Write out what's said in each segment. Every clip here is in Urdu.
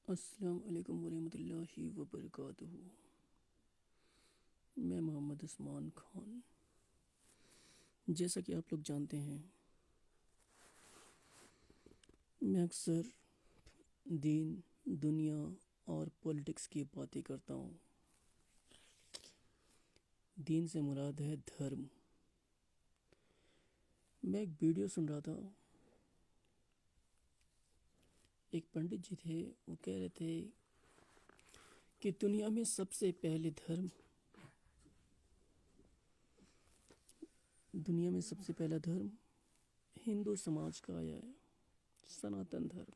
السلام علیکم ورحمۃ اللہ وبرکاتہ۔ میں محمد عثمان خان۔ جیسا کہ آپ لوگ جانتے ہیں، میں اکثر دین، دنیا اور پولیٹکس کی باتیں کرتا ہوں۔ دین سے مراد ہے دھرم۔ میں ایک ویڈیو سن رہا تھا، ایک پنڈت جی تھے، وہ کہہ رہے تھے کہ دنیا میں سب سے پہلا دھرم ہندو سماج کا آیا ہے، سناتن دھرم۔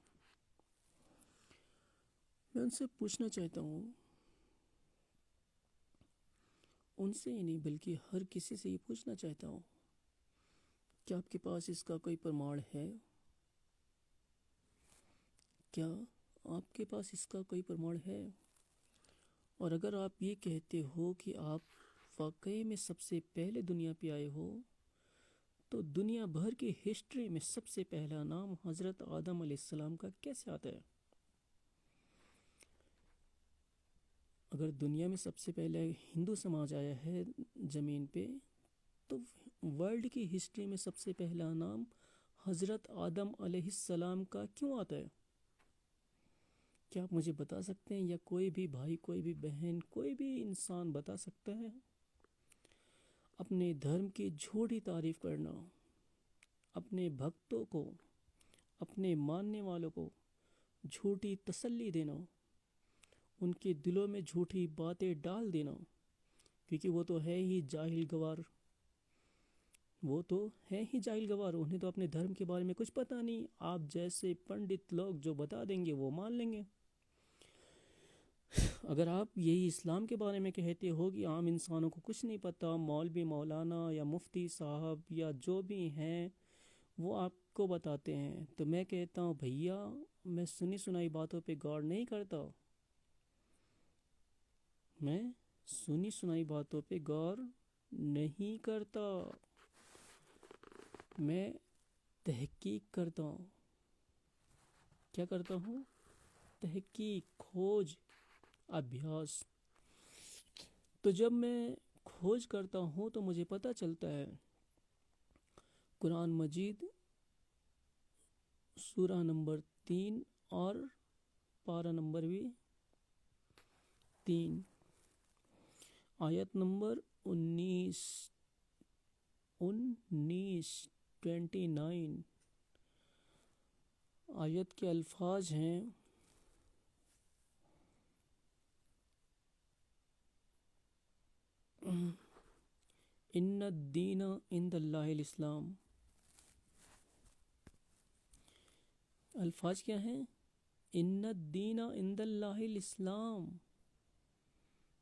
میں ان سے پوچھنا چاہتا ہوں، ان سے ہی نہیں بلکہ ہر کسی سے یہ پوچھنا چاہتا ہوں کہ آپ کے پاس اس کا کوئی پرماڑ ہے؟ کیا آپ کے پاس اس کا کوئی پرماڑ ہے؟ اور اگر آپ یہ کہتے ہو کہ آپ واقعی میں سب سے پہلے دنیا پہ آئے ہو، تو دنیا بھر کی ہسٹری میں سب سے پہلا نام حضرت آدم علیہ السلام کا کیسے آتا ہے؟ اگر دنیا میں سب سے پہلے ہندو سماج آیا ہے زمین پہ، تو ورلڈ کی ہسٹری میں سب سے پہلا نام حضرت آدم علیہ السلام کا کیوں آتا ہے؟ کیا آپ مجھے بتا سکتے ہیں، یا کوئی بھی بھائی، کوئی بھی بہن، کوئی بھی انسان بتا سکتا ہے؟ اپنے دھرم کی جھوٹی تعریف کرنا، اپنے بھکتوں کو، اپنے ماننے والوں کو جھوٹی تسلی دینا، ان کے دلوں میں جھوٹی باتیں ڈال دینا، کیونکہ وہ تو ہے ہی جاہل گوار، انہیں تو اپنے دھرم کے بارے میں کچھ پتہ نہیں۔ آپ جیسے پنڈت لوگ جو بتا دیں گے وہ مان لیں گے۔ اگر آپ یہی اسلام کے بارے میں کہتے ہو کہ عام انسانوں کو کچھ نہیں پتہ، مولوی، مولانا یا مفتی صاحب یا جو بھی ہیں وہ آپ کو بتاتے ہیں، تو میں کہتا ہوں بھیا، میں سنی سنائی باتوں پہ غور نہیں کرتا، میں تحقیق کرتا ہوں۔ کیا کرتا ہوں؟ تحقیق، کھوج، ابحاث۔ تو جب میں کھوج کرتا ہوں تو مجھے پتہ چلتا ہے، قرآن مجید سورہ نمبر 3 اور پارہ نمبر بھی 3، آیت نمبر 29 آیت کے الفاظ ہیں، ان الدین عند اللہ الاسلام۔ الفاظ کیا ہیں؟ ان الدین عند اللہ الاسلام،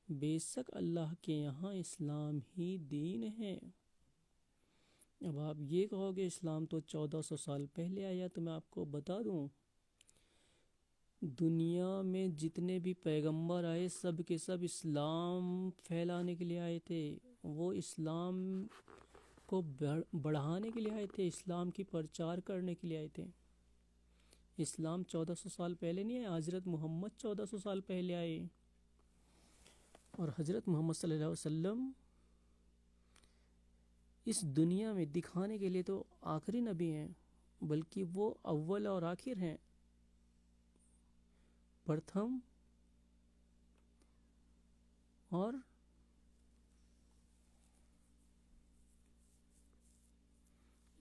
بے شک اللہ کے یہاں اسلام ہی دین ہے۔ اب آپ یہ کہو گے اسلام تو 1400 سال پہلے آیا، تو میں آپ کو بتا دوں، دنیا میں جتنے بھی پیغمبر آئے سب کے سب اسلام پھیلانے کے لیے آئے تھے، وہ اسلام کو بڑھانے کے لیے آئے تھے، اسلام کی پرچار کرنے کے لیے آئے تھے۔ اسلام 1400 سال پہلے نہیں آیا، حضرت محمد 1400 سال پہلے آئے، اور حضرت محمد صلی اللہ علیہ وسلم اس دنیا میں دکھانے کے لیے تو آخری نبی ہیں، بلکہ وہ اول اور آخر ہیں، پرتھم اور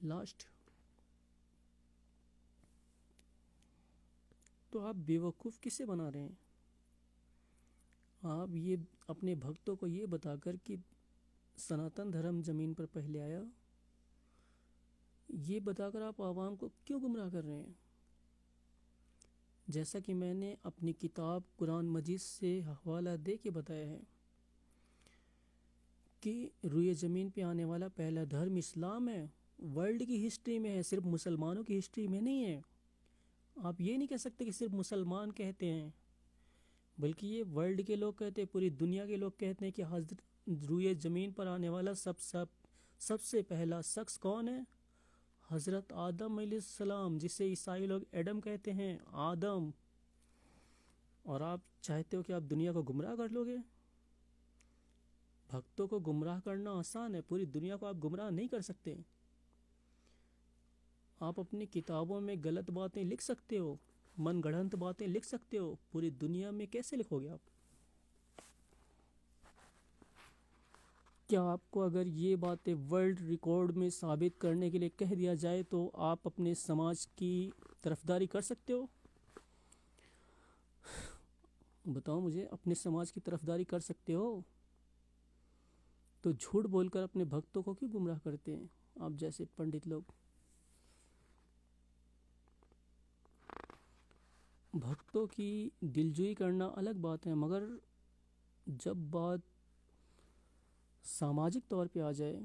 لاسٹ۔ تو آپ بیوقوف کسے بنا رہے ہیں؟ آپ یہ اپنے بھکتوں کو یہ بتا کر کہ سناتن دھرم زمین پر پہلے آیا، یہ بتا کر آپ عوام کو کیوں گمراہ کر رہے ہیں؟ جیسا کہ میں نے اپنی کتاب قرآن مجید سے حوالہ دے کے بتایا ہے کہ روئے زمین پہ آنے والا پہلا دھرم اسلام ہے، ورلڈ کی ہسٹری میں ہے، صرف مسلمانوں کی ہسٹری میں نہیں ہے۔ آپ یہ نہیں کہہ سکتے کہ صرف مسلمان کہتے ہیں، بلکہ یہ ورلڈ کے لوگ کہتے ہیں، پوری دنیا کے لوگ کہتے ہیں کہ روئے زمین پر آنے والا سب سے پہلا شخص کون ہے؟ حضرت آدم علیہ السلام، جسے عیسائی لوگ ایڈم کہتے ہیں، آدم۔ اور آپ چاہتے ہو کہ آپ دنیا کو گمراہ کر لو گے؟ بھکتوں کو گمراہ کرنا آسان ہے، پوری دنیا کو آپ گمراہ نہیں کر سکتے۔ آپ اپنی کتابوں میں غلط باتیں لکھ سکتے ہو، من گڑھنت باتیں لکھ سکتے ہو، پوری دنیا میں کیسے لکھو گے آپ؟ کیا آپ کو اگر یہ باتیں ورلڈ ریکارڈ میں ثابت کرنے کے لیے کہہ دیا جائے تو آپ اپنے سماج کی طرفداری کر سکتے ہو؟ بتاؤ مجھے، اپنے سماج کی طرفداری کر سکتے ہو؟ تو جھوٹ بول کر اپنے بھکتوں کو کیوں گمراہ کرتے ہیں آپ جیسے پنڈت لوگ؟ بھکتوں کی دلجوئی کرنا الگ بات ہے، مگر جب بات ساماجک طور پہ آ جائے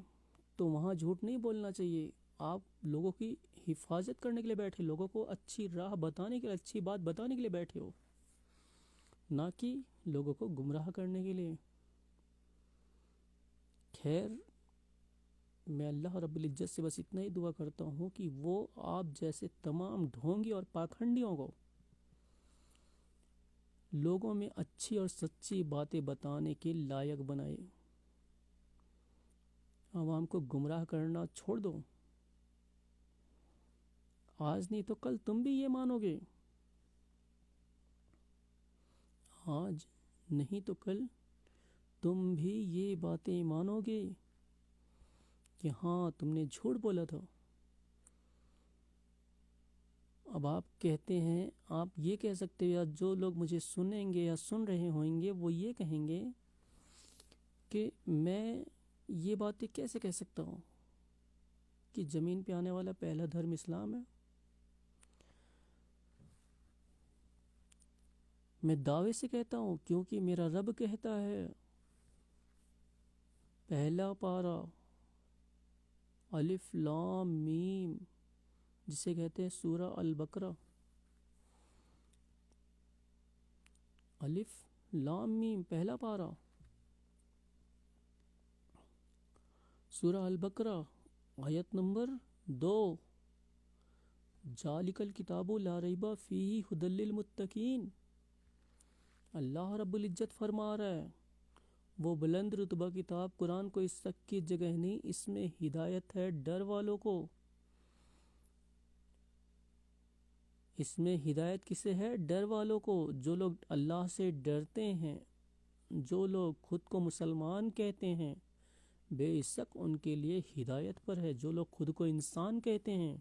تو وہاں جھوٹ نہیں بولنا چاہیے۔ آپ لوگوں کی حفاظت کرنے کے لیے بیٹھے، لوگوں کو اچھی راہ بتانے کے لیے، اچھی بات بتانے کے لیے بیٹھے ہو، نہ کہ لوگوں کو گمراہ کرنے کے لیے۔ خیر، میں اللہ رب العزت سے بس اتنا ہی دعا کرتا ہوں کہ وہ آپ جیسے تمام ڈھونگی اور پاکھنڈیوں کو لوگوں میں اچھی اور سچی باتیں بتانے کے لائق بنائے، عوام کو گمراہ کرنا چھوڑ دو۔ آج نہیں تو کل تم بھی یہ مانو گے، آج نہیں تو کل تم بھی یہ باتیں مانو گے کہ ہاں تم نے جھوٹ بولا تھا۔ اب آپ کہتے ہیں، آپ یہ کہہ سکتے ہو، یا جو لوگ مجھے سنیں گے یا سن رہے ہوئیں گے وہ یہ کہیں گے کہ میں یہ باتیں کیسے کہہ سکتا ہوں کہ زمین پہ آنے والا پہلا دھرم اسلام ہے۔ میں دعوے سے کہتا ہوں کیونکہ میرا رب کہتا ہے، پہلا پارہ الف لام میم، جسے کہتے ہیں سورہ البقرہ، الف لام میم پہلا پارہ، سورہ البقرہ آیت نمبر 2، ذالک الکتاب لا ریب فیہ ھدی للمتقین۔ اللہ رب العزت فرما رہا ہے، وہ بلند رتبہ کتاب قرآن کو اس شک کی جگہ نہیں، اس میں ہدایت ہے ڈر والوں کو۔ اس میں ہدایت کسے ہے؟ ڈر والوں کو، جو لوگ اللہ سے ڈرتے ہیں، جو لوگ خود کو مسلمان کہتے ہیں، بے شک ان کے لیے ہدایت پر ہے۔ جو لوگ خود کو انسان کہتے ہیں،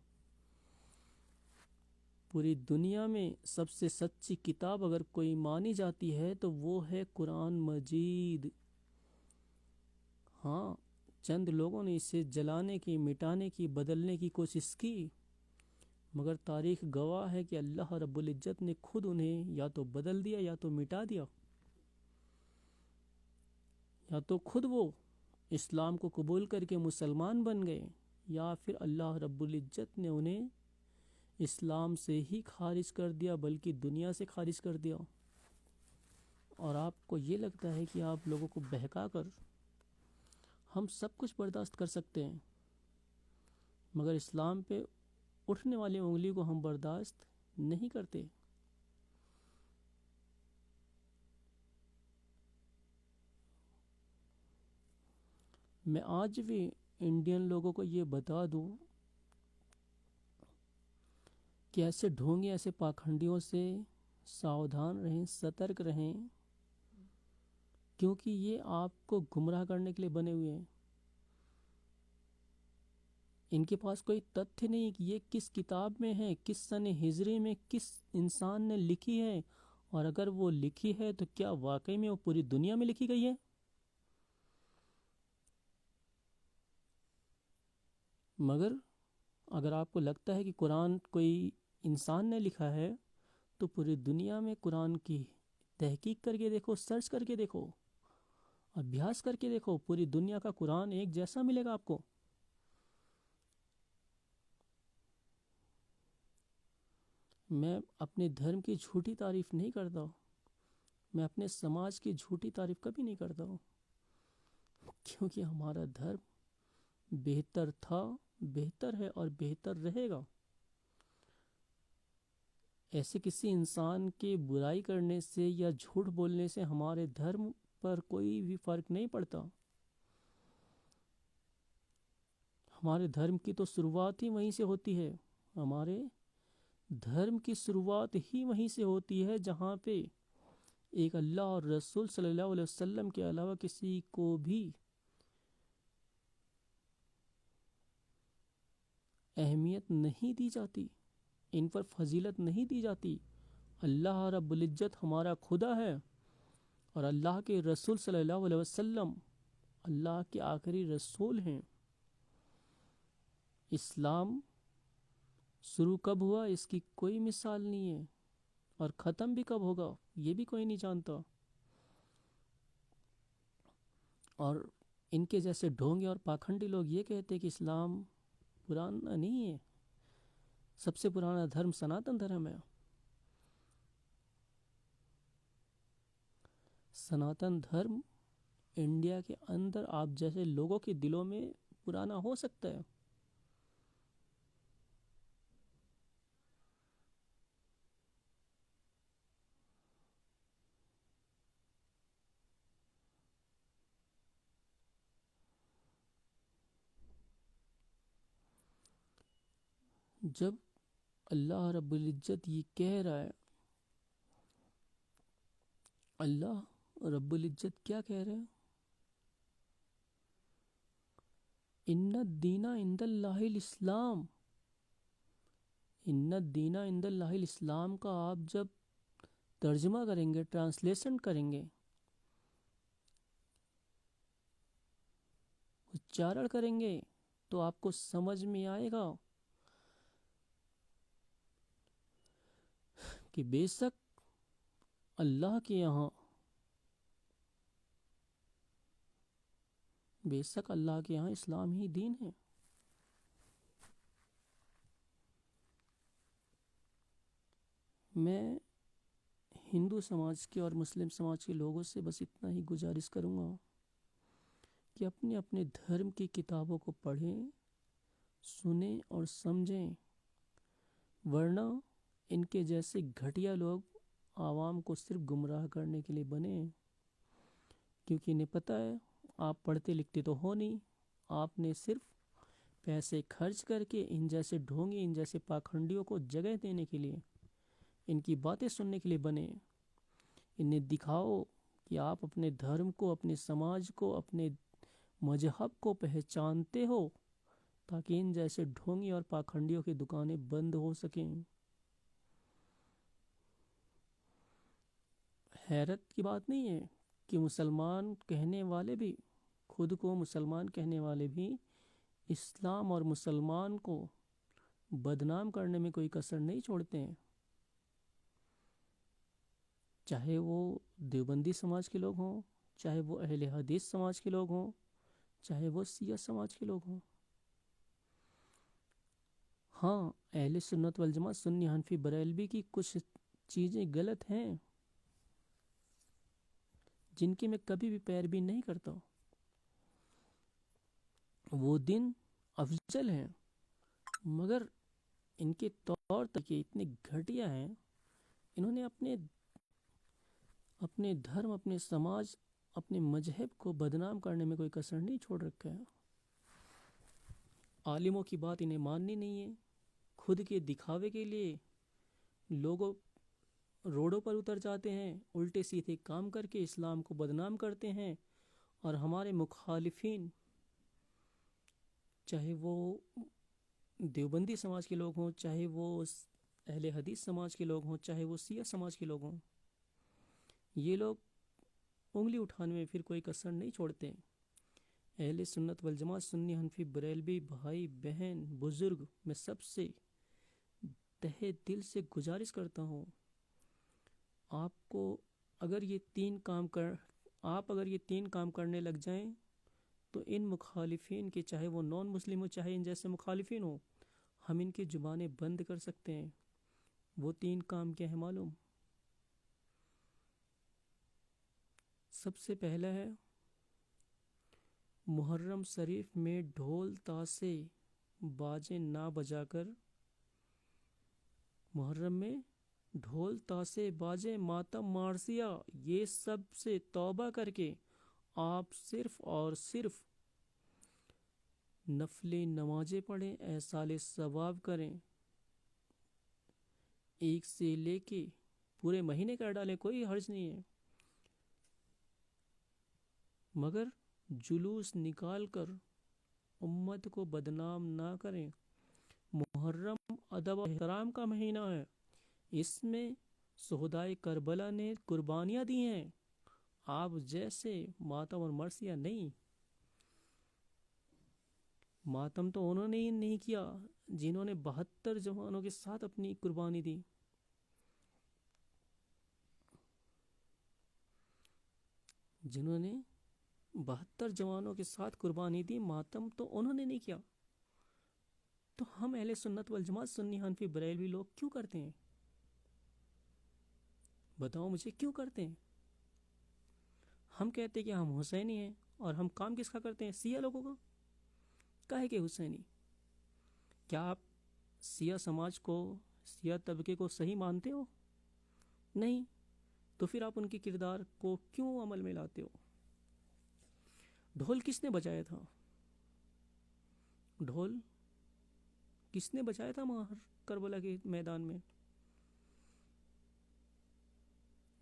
پوری دنیا میں سب سے سچی کتاب اگر کوئی مانی جاتی ہے تو وہ ہے قرآن مجید۔ ہاں، چند لوگوں نے اسے جلانے کی، مٹانے کی، بدلنے کی کوشش کی، مگر تاریخ گواہ ہے کہ اللہ رب العزت نے خود انہیں یا تو بدل دیا یا تو مٹا دیا، یا تو خود وہ اسلام کو قبول کر کے مسلمان بن گئے، یا پھر اللہ رب العزت نے انہیں اسلام سے ہی خارج کر دیا، بلکہ دنیا سے خارج کر دیا۔ اور آپ کو یہ لگتا ہے کہ آپ لوگوں کو بہکا کر ہم سب کچھ برداشت کر سکتے ہیں، مگر اسلام پہ اٹھنے والی انگلی کو ہم برداشت نہیں کرتے۔ میں آج بھی انڈین لوگوں کو یہ بتا دوں کہ ایسے ڈھونگے، ایسے پاکھنڈیوں سے ساودھان رہیں، سترک رہیں، کیونکہ یہ آپ کو گمراہ کرنے کے لیے بنے ہوئے ہیں۔ ان کے پاس کوئی تتھیہ نہیں کہ یہ کس کتاب میں ہے، کس سن ہجری میں کس انسان نے لکھی ہے، اور اگر وہ لکھی ہے تو کیا واقعی میں وہ پوری دنیا میں لکھی گئی ہے؟ مگر اگر آپ کو لگتا ہے کہ قرآن کوئی انسان نے لکھا ہے تو پوری دنیا میں قرآن کی تحقیق کر کے دیکھو، سرچ کر کے دیکھو، ابھیاس کر کے دیکھو، پوری دنیا کا قرآن ایک جیسا ملے گا آپ کو۔ میں اپنے دھرم کی جھوٹی تعریف نہیں کرتا، میں اپنے سماج کی جھوٹی تعریف کبھی نہیں کرتا ہوں، کیونکہ ہمارا دھرم بہتر تھا، بہتر ہے اور بہتر رہے گا۔ ایسے کسی انسان کے برائی کرنے سے یا جھوٹ بولنے سے ہمارے دھرم پر کوئی بھی فرق نہیں پڑتا. ہمارے دھرم کی تو شروعات ہی وہیں سے ہوتی ہے. ہمارے دھرم کی شروعات ہی وہیں سے ہوتی ہے جہاں پہ ایک اللہ اور رسول صلی اللہ علیہ وسلم کے علاوہ کسی کو بھی اہمیت نہیں دی جاتی، ان پر فضیلت نہیں دی جاتی. اللہ رب العزت ہمارا خدا ہے اور اللہ کے رسول صلی اللہ علیہ وسلم اللہ کے آخری رسول ہیں. اسلام شروع کب ہوا اس کی کوئی مثال نہیں ہے، اور ختم بھی کب ہوگا یہ بھی کوئی نہیں جانتا. اور ان کے جیسے ڈھونگے اور پاکھنڈی لوگ یہ کہتے ہیں کہ اسلام پرانا نہیں ہے، سب سے پرانا دھرم سناتن دھرم ہے. سناتن دھرم انڈیا کے اندر آپ جیسے لوگوں کے دلوں میں پرانا ہو سکتا ہے. جب اللہ رب العزت یہ کہہ رہا ہے، اللہ رب العزت کیا کہہ رہے ہیں؟ ان الدین عند اللہ الاسلام. ان الدین عند اللہ الاسلام کا آپ جب ترجمہ کریں گے، ٹرانسلیشن کریں گے، اچارن کریں گے، تو آپ کو سمجھ میں آئے گا کہ بے شک اللہ کے یہاں اسلام ہی دین ہے. میں ہندو سماج کے اور مسلم سماج کے لوگوں سے بس اتنا ہی گزارش کروں گا کہ اپنے اپنے دھرم کی کتابوں کو پڑھیں، سنیں اور سمجھیں، ورنہ ان کے جیسے گھٹیا لوگ عوام کو صرف گمراہ کرنے کے لیے بنے ہیں. کیونکہ انہیں پتہ ہے آپ پڑھتے لکھتے تو ہو نہیں، آپ نے صرف پیسے خرچ کر کے ان جیسے ڈھونگے، ان جیسے پاکھنڈیوں کو جگہ دینے کے لیے، ان کی باتیں سننے کے لیے بنے. انہیں دکھاؤ کہ آپ اپنے دھرم کو، اپنے سماج کو، اپنے مذہب کو پہچانتے ہو، تاکہ ان جیسے ڈھونگی اور پاکھنڈیوں کی دکانیں بند ہو سکیں. حیرت کی بات نہیں ہے کہ مسلمان کہنے والے بھی، خود کو مسلمان کہنے والے بھی، اسلام اور مسلمان کو بدنام کرنے میں کوئی کسر نہیں چھوڑتے ہیں. چاہے وہ دیوبندی سماج کے لوگ ہوں، چاہے وہ اہل حدیث سماج کے لوگ ہوں، چاہے وہ شیعہ سماج کے لوگ ہوں. ہاں، اہل سنت والجماعت سنی حنفی بریلوی کی کچھ چیزیں غلط ہیں جن کی میں کبھی بھی پیروی نہیں کرتا. وہ دن افضل ہیں، مگر ان کے طور طریقے اتنے گھٹیا ہیں. انہوں نے اپنے دھرم، اپنے سماج، اپنے مذہب کو بدنام کرنے میں کوئی کسر نہیں چھوڑ رکھا ہے. عالموں کی بات انہیں ماننی نہیں ہے. خود کے دکھاوے کے لیے لوگوں روڈوں پر اتر جاتے ہیں، الٹے سیدھے کام کر کے اسلام کو بدنام کرتے ہیں. اور ہمارے مخالفین، چاہے وہ دیوبندی سماج کے لوگ ہوں، چاہے وہ اہل حدیث سماج کے لوگ ہوں، چاہے وہ شیعہ سماج کے لوگ ہوں، یہ لوگ انگلی اٹھانے میں پھر کوئی کسر نہیں چھوڑتے. اہل سنت والجماعت سنی حنفی بریلوی بھائی بہن بزرگ، میں سب سے تہہ دل سے گزارش کرتا ہوں، آپ اگر یہ تین کام کرنے لگ جائیں تو ان مخالفین کے، چاہے وہ نان مسلم ہو، چاہے ان جیسے مخالفین ہو، ہم ان کی زبانیں بند کر سکتے ہیں. وہ تین کام کیا ہیں معلوم؟ سب سے پہلا ہے محرم شریف میں ڈھول تاشے باجے نہ بجا کر محرم میں ڈھول تاشے باجے ماتم مارسیا یہ سب سے توبہ کر کے آپ صرف اور صرف نفل نمازیں پڑھیں، احصال ثواب کریں، ایک سے لے کے پورے مہینے کر ڈالیں، کوئی حرج نہیں ہے، مگر جلوس نکال کر امت کو بدنام نہ کریں۔ محرم ادب و احترام کا مہینہ ہے، اس میں شہدائے کربلا نے قربانیاں دی ہیں، آپ جیسے ماتم اور مرثیہ نہیں۔ ماتم تو انہوں نے ہی نہیں کیا جنہوں نے 72 جوانوں کے ساتھ اپنی قربانی دی، جنہوں نے 72 جوانوں کے ساتھ قربانی دی، ماتم تو انہوں نے نہیں کیا۔ تو ہم اہل سنت والجماعت سنی حنفی بریلوی لوگ کیوں کرتے ہیں؟ بتاؤ مجھے کیوں کرتے ہیں؟ ہم کہتے ہیں کہ ہم حسینی ہیں، اور ہم کام کس کا کرتے ہیں؟ سیاہ لوگوں کا۔ کہے کہ حسینی، کیا آپ سیاہ سماج کو، سیاہ طبقے کو صحیح مانتے ہو؟ نہیں، تو پھر آپ ان کے کردار کو کیوں عمل میں لاتے ہو؟ ڈھول کس نے بجایا تھا؟ ڈھول کس نے بجایا تھا کربلا کے میدان میں؟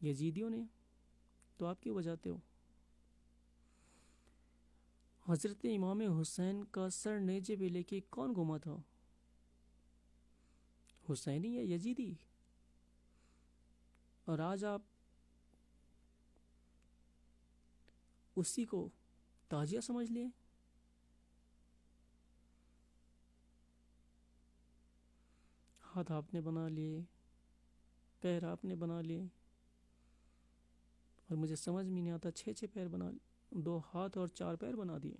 یزیدیوں نے، تو آپ کیوں بجاتے ہو؟ حضرت امام حسین کا سر نیزے پہ لے کے کون گھوما تھا؟ حسینی یا یزیدی؟ اور آج آپ اسی کو تاجیہ سمجھ لیے۔ ہاتھ آپ نے بنا لیے، پیر آپ نے بنا لیے، اور مجھے سمجھ میں نہیں آتا 6 پیر بنا لیے، 2 ہاتھ اور 4 پیر بنا دیے۔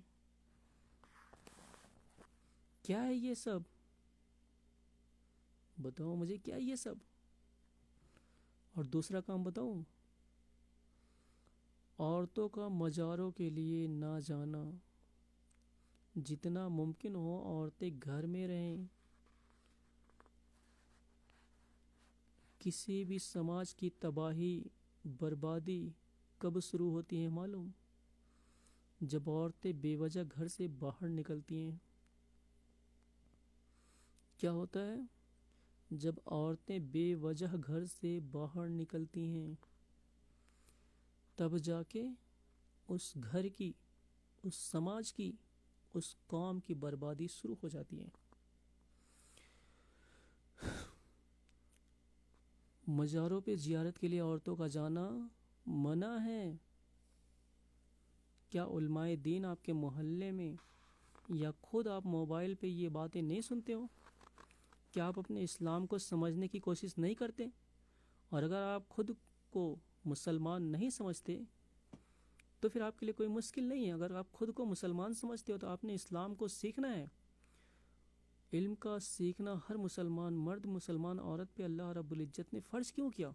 کیا ہے یہ سب؟ بتاؤ مجھے کیا ہے یہ سب؟ اور دوسرا کام بتاؤں، عورتوں کا مزاروں کے لیے نہ جانا، جتنا ممکن ہو عورتیں گھر میں رہیں۔ کسی بھی سماج کی تباہی بربادی کب شروع ہوتی ہے معلوم؟ جب عورتیں بے وجہ گھر سے باہر نکلتی ہیں۔ کیا ہوتا ہے؟ جب عورتیں بے وجہ گھر سے باہر نکلتی ہیں، تب جا کے اس گھر کی، اس سماج کی، اس قوم کی بربادی شروع ہو جاتی ہے۔ مزاروں پہ زیارت کے لیے عورتوں کا جانا منع ہے۔ کیا علماء دین آپ کے محلے میں یا خود آپ موبائل پہ یہ باتیں نہیں سنتے ہو؟ کیا آپ اپنے اسلام کو سمجھنے کی کوشش نہیں کرتے؟ اور اگر آپ خود کو مسلمان نہیں سمجھتے تو پھر آپ کے لیے کوئی مشکل نہیں ہے۔ اگر آپ خود کو مسلمان سمجھتے ہو تو آپ نے اسلام کو سیکھنا ہے۔ علم کا سیکھنا ہر مسلمان مرد، مسلمان عورت پہ اللہ رب العزت نے فرض کیوں کیا؟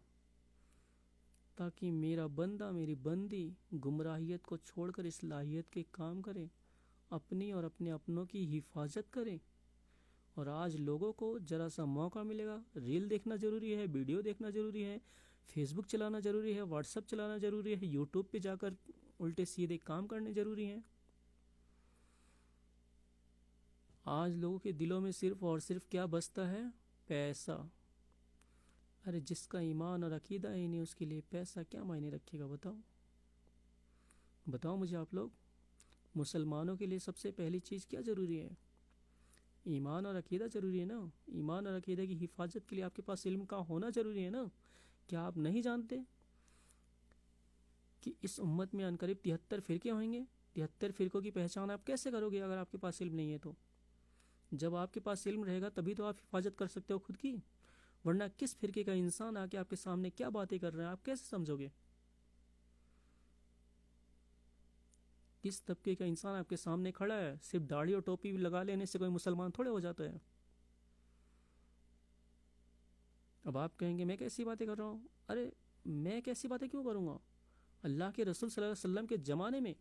تاکہ میرا بندہ، میری بندی گمراہیت کو چھوڑ کر اصلاحیت کے کام کرے، اپنی اور اپنے اپنوں کی حفاظت کرے۔ اور آج لوگوں کو ذرا سا موقع ملے گا، ریل دیکھنا ضروری ہے، ویڈیو دیکھنا ضروری ہے، فیس بک چلانا ضروری ہے، واٹس ایپ چلانا ضروری ہے، یوٹیوب پہ جا کر الٹے سیدھے کام کرنے ضروری ہیں۔ آج لوگوں کے دلوں میں صرف اور صرف کیا بستا ہے؟ پیسہ۔ ارے جس کا ایمان اور عقیدہ ہی نہیں، اس کے لیے پیسہ کیا معنی رکھے گا؟ بتاؤ مجھے آپ لوگ۔ مسلمانوں کے لیے سب سے پہلی چیز کیا ضروری ہے؟ ایمان اور عقیدہ ضروری ہے نا۔ ایمان اور عقیدہ کی حفاظت کے لیے آپ کے پاس علم کا ہونا ضروری ہے نا۔ کیا آپ نہیں جانتے کہ اس امت میں عنقریب 73 فرقے ہوئیں گے؟ 73 فرقوں کی پہچان آپ کیسے کرو گے اگر آپ کے پاس علم نہیں ہے؟ تو جب آپ کے پاس علم رہے گا تبھی تو آپ حفاظت کر سکتے ہو خود کی، ورنہ کس فرقے کا انسان آ کے آپ کے سامنے کیا باتیں کر رہا ہے آپ کیسے سمجھو گے؟ کس طبقے کا انسان آپ کے سامنے کھڑا ہے؟ صرف داڑھی اور ٹوپی لگا لینے سے کوئی مسلمان تھوڑے ہو جاتا ہے۔ اب آپ کہیں گے میں کیسی باتیں کر رہا ہوں؟ ارے میں کیسی باتیں کیوں کروں گا؟ اللہ کے رسول صلی اللہ علیہ وسلم کے زمانے میں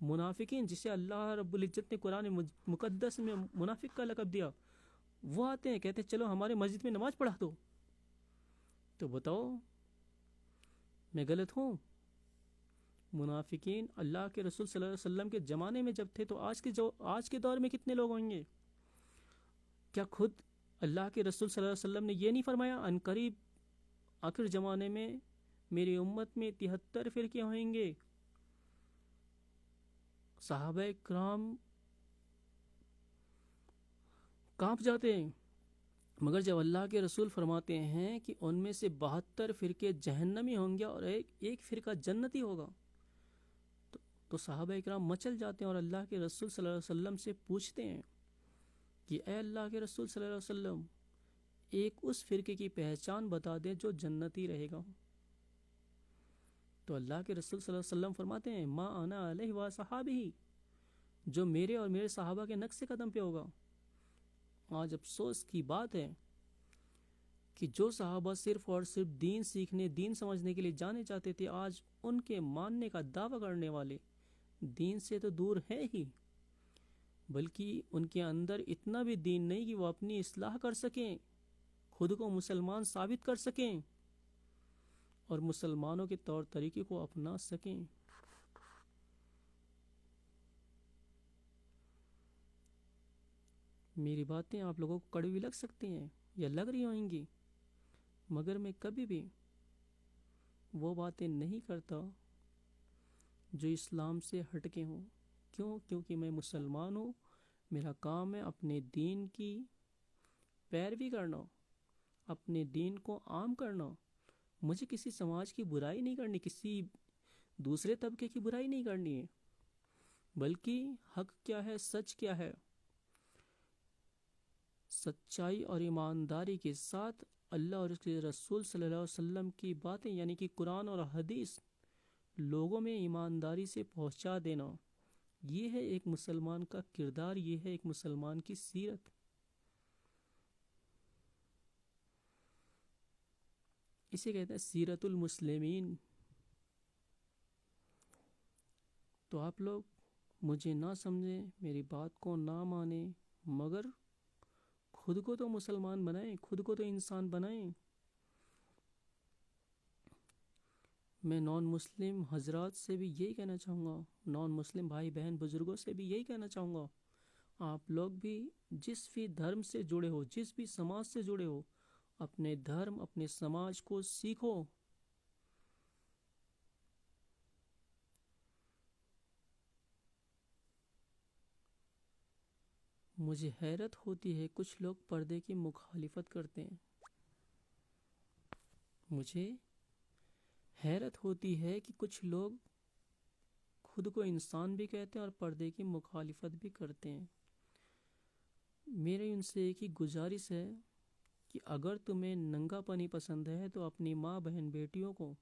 منافقین، جسے اللہ رب العزت نے قرآن مقدس میں منافق کا لقب دیا، وہ آتے ہیں، کہتے ہیں چلو ہمارے مسجد میں نماز پڑھا دو۔ تو بتاؤ میں غلط ہوں؟ منافقین اللہ کے رسول صلی اللہ علیہ وسلم کے زمانے میں جب تھے تو آج کے دور میں کتنے لوگ ہوں گے؟ کیا خود اللہ کے رسول صلی اللہ علیہ وسلم نے یہ نہیں فرمایا ان قریب آخر زمانے میں میری امت میں 73 فرقے ہوئیں گے؟ صحابہ کرام کانپ جاتے ہیں، مگر جب اللہ کے رسول فرماتے ہیں کہ ان میں سے 72 فرقے جہنمی ہوں گے اور ایک فرقہ جنتی ہوگا، تو صحابہ اکرام مچل جاتے ہیں اور اللہ کے رسول صلی اللہ علیہ وسلم سے پوچھتے ہیں کہ اے اللہ کے رسول صلی اللہ علیہ وسلم، ایک اس فرقے کی پہچان بتا دیں جو جنتی رہے گا۔ تو اللہ کے رسول صلی اللہ علیہ وسلم فرماتے ہیں ما انا علیہ و صحابی، جو میرے اور میرے صحابہ کے نقش قدم پہ ہوگا۔ آج افسوس کی بات ہے کہ جو صحابہ صرف اور صرف دین سیکھنے، دین سمجھنے کے لیے جانے چاہتے تھے، آج ان کے ماننے کا دعویٰ کرنے والے دین سے تو دور ہے ہی، بلکہ ان کے اندر اتنا بھی دین نہیں کہ وہ اپنی اصلاح کر سکیں، خود کو مسلمان ثابت کر سکیں اور مسلمانوں کے طور طریقے کو اپنا سکیں۔ میری باتیں آپ لوگوں کو کڑوی لگ سکتی ہیں یا لگ رہی ہوئیں گی، مگر میں کبھی بھی وہ باتیں نہیں کرتا جو اسلام سے ہٹ کے ہوں۔ کیونکہ میں مسلمان ہوں، میرا کام ہے اپنے دین کی پیروی کرنا، اپنے دین کو عام کرنا۔ مجھے کسی سماج کی برائی نہیں کرنی، کسی دوسرے طبقے کی برائی نہیں کرنی ہے، بلکہ حق کیا ہے، سچ کیا ہے، سچائی اور ایمانداری کے ساتھ اللہ اور اس کے رسول صلی اللہ علیہ وسلم کی باتیں یعنی کہ قرآن اور حدیث لوگوں میں ایمانداری سے پہنچا دینا، یہ ہے ایک مسلمان کا کردار، یہ ہے ایک مسلمان کی سیرت۔ اسے کہتے ہیں سیرت المسلمین۔ تو آپ لوگ مجھے نہ سمجھیں، میری بات کو نہ مانیں، مگر خود کو تو مسلمان بنائیں، خود کو تو انسان بنائیں۔ میں نان مسلم حضرات سے بھی یہی کہنا چاہوں گا، نان مسلم بھائی بہن بزرگوں سے بھی یہی کہنا چاہوں گا، آپ لوگ بھی جس بھی دھرم سے جڑے ہو، جس بھی سماج سے جڑے ہو، اپنے دھرم، اپنے سماج کو سیکھو۔ مجھے حیرت ہوتی ہے کچھ لوگ پردے کی مخالفت کرتے ہیں، مجھے حیرت ہوتی ہے کہ کچھ لوگ خود کو انسان بھی کہتے ہیں اور پردے کی مخالفت بھی کرتے ہیں۔ میرے ان سے ایک ہی گزارش ہے کہ اگر تمہیں ننگا پنی پسند ہے تو اپنی ماں بہن بیٹیوں کو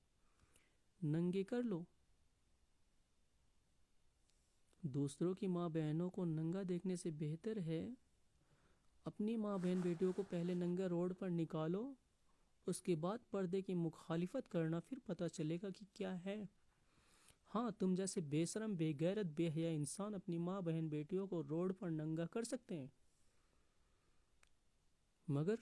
ننگے کر لو، دوسروں کی ماں بہنوں کو ننگا دیکھنے سے بہتر ہے اپنی ماں بہن بیٹیوں کو پہلے ننگا روڈ پر نکالو، اس کے بعد پردے کی مخالفت کرنا، پھر پتہ چلے گا کہ کیا ہے۔ ہاں، تم جیسے بے شرم، بے غیرت، بے حیا انسان اپنی ماں بہن بیٹیوں کو روڈ پر ننگا کر سکتے ہیں، مگر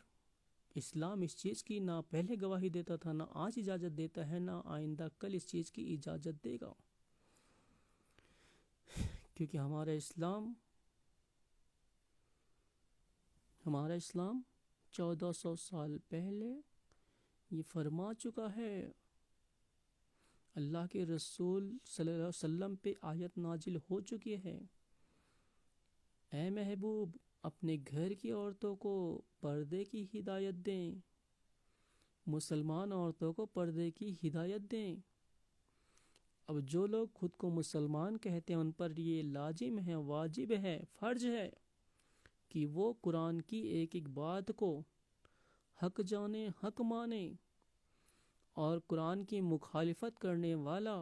اسلام اس چیز کی نہ پہلے گواہی دیتا تھا، نہ آج اجازت دیتا ہے، نہ آئندہ کل اس چیز کی اجازت دے گا، کیونکہ ہمارا اسلام 1400 سال پہلے یہ فرما چکا ہے۔ اللہ کے رسول صلی اللہ علیہ وسلم پہ آیت نازل ہو چکی ہے، اے محبوب اپنے گھر کی عورتوں کو پردے کی ہدایت دیں، مسلمان عورتوں کو پردے کی ہدایت دیں۔ اب جو لوگ خود کو مسلمان کہتے ہیں ان پر یہ لازم ہے، واجب ہے، فرض ہے کہ وہ قرآن کی ایک ایک بات کو حق جانے، حق مانے، اور قرآن کی مخالفت کرنے والا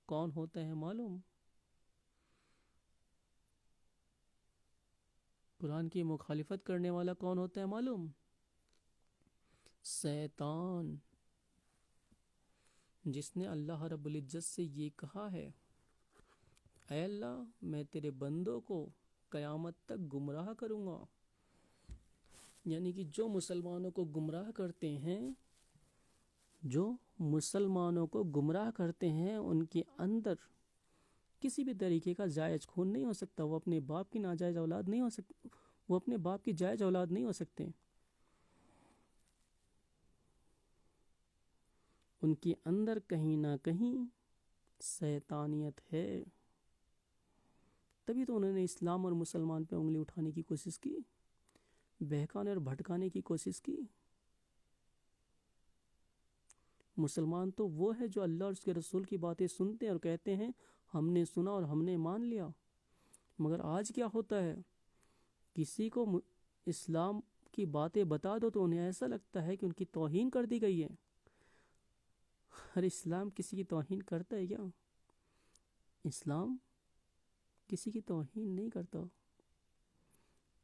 کون ہوتا ہے معلوم؟ قرآن کی مخالفت کرنے والا کون ہوتا ہے معلوم؟ شیطان، جس نے اللہ رب العزت سے یہ کہا ہے اے اللہ میں تیرے بندوں کو قیامت تک گمراہ کروں گا، یعنی کہ جو مسلمانوں کو گمراہ کرتے ہیں جو مسلمانوں کو گمراہ کرتے ہیں ان کے اندر کسی بھی طریقے کا جائز خون نہیں ہو سکتا. وہ اپنے باپ کی ناجائز اولاد نہیں ہو سکتے, وہ اپنے باپ کی جائز اولاد نہیں ہو سکتے. ان کے اندر کہیں نہ کہیں شیطانیت ہے. تبھی تو انہوں نے اسلام اور مسلمان پہ انگلی اٹھانے کی کوشش کی, بہکانے اور بھٹکانے کی کوشش کی. مسلمان تو وہ ہے جو اللہ اور اس کے رسول کی باتیں سنتے ہیں اور کہتے ہیں ہم نے سنا اور ہم نے مان لیا. مگر آج کیا ہوتا ہے, کسی کو اسلام کی باتیں بتا دو تو انہیں ایسا لگتا ہے کہ ان کی توہین کر دی گئی ہے. ارے اسلام کسی کی توہین کرتا ہے کیا؟ اسلام کسی کی توہین نہیں کرتا,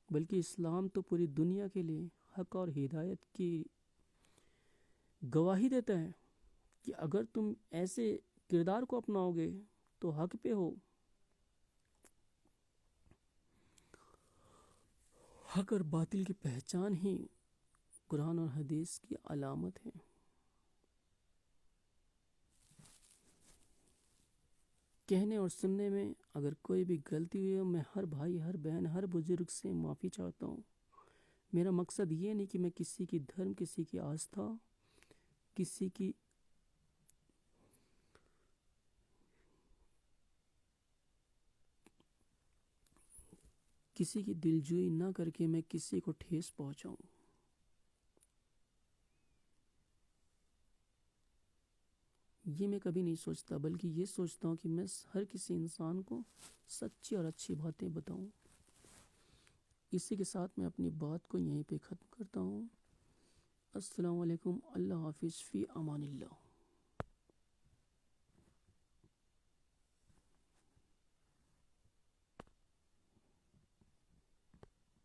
بلکہ اسلام تو پوری دنیا کے لیے حق اور ہدایت کی گواہی دیتا ہے کہ اگر تم ایسے کردار کو اپناؤ گے تو حق پہ ہو. حق اور باطل کی پہچان ہی قرآن اور حدیث کی علامت ہے. کہنے اور سننے میں اگر کوئی بھی غلطی ہوئی ہے, میں ہر بھائی, ہر بہن, ہر بزرگ سے معافی چاہتا ہوں. میرا مقصد یہ نہیں کہ میں کسی کی دھرم, کسی کی آستھا, کسی کی دلجوئی نہ کر کے میں کسی کو ٹھیس پہنچاؤں. یہ میں کبھی نہیں سوچتا, بلکہ یہ سوچتا ہوں کہ میں ہر کسی انسان کو سچی اور اچھی باتیں بتاؤں. اسی کے ساتھ میں اپنی بات کو یہیں پہ ختم کرتا ہوں. السلام علیکم. اللہ حافظ. فی امان اللہ.